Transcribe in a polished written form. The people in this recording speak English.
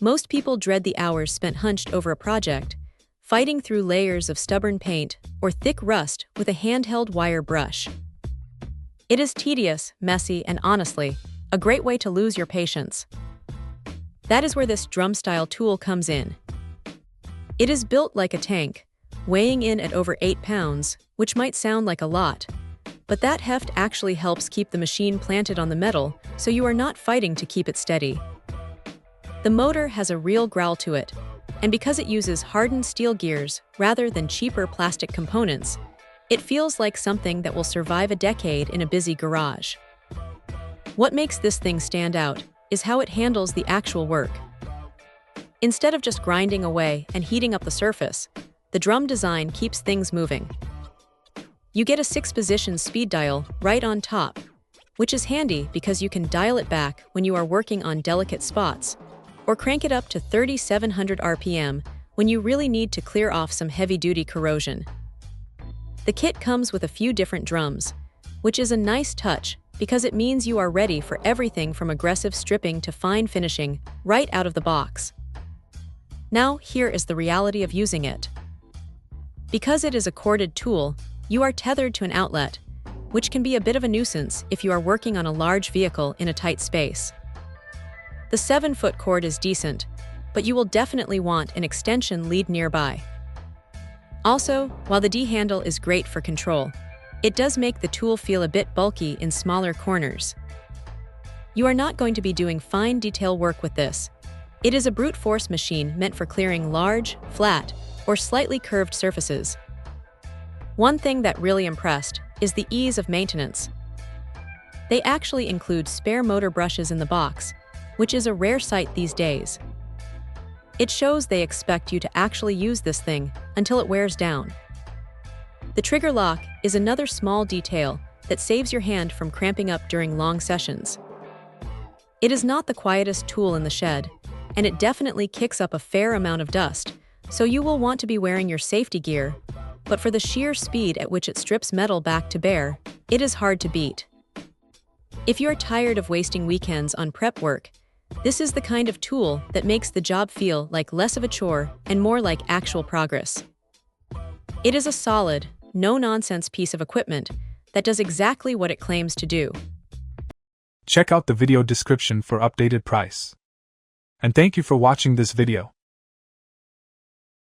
Most people dread the hours spent hunched over a project, fighting through layers of stubborn paint or thick rust with a handheld wire brush. It is tedious, messy, and honestly, a great way to lose your patience. That is where this drum-style tool comes in. It is built like a tank, weighing in at over 8 pounds, which might sound like a lot, but that heft actually helps keep the machine planted on the metal so you are not fighting to keep it steady. The motor has a real growl to it, and because it uses hardened steel gears rather than cheaper plastic components, it feels like something that will survive a decade in a busy garage. What makes this thing stand out is how it handles the actual work. Instead of just grinding away and heating up the surface, the drum design keeps things moving. You get a 6-position speed dial right on top, which is handy because you can dial it back when you are working on delicate spots, or crank it up to 3,700 RPM when you really need to clear off some heavy-duty corrosion. The kit comes with a few different drums, which is a nice touch because it means you are ready for everything from aggressive stripping to fine finishing right out of the box. Now, here is the reality of using it. Because it is a corded tool, you are tethered to an outlet, which can be a bit of a nuisance if you are working on a large vehicle in a tight space. The 7-foot cord is decent, but you will definitely want an extension lead nearby. Also, while the D handle is great for control, it does make the tool feel a bit bulky in smaller corners. You are not going to be doing fine detail work with this. It is a brute force machine meant for clearing large, flat, or slightly curved surfaces. One thing that really impressed is the ease of maintenance. They actually include spare motor brushes in the box, which is a rare sight these days. It shows they expect you to actually use this thing until it wears down. The trigger lock is another small detail that saves your hand from cramping up during long sessions. It is not the quietest tool in the shed, and it definitely kicks up a fair amount of dust, so you will want to be wearing your safety gear, but for the sheer speed at which it strips metal back to bare, it is hard to beat. If you are tired of wasting weekends on prep work, this is the kind of tool that makes the job feel like less of a chore and more like actual progress. It is a solid, no-nonsense piece of equipment that does exactly what it claims to do. Check out the video description for updated price. And thank you for watching this video.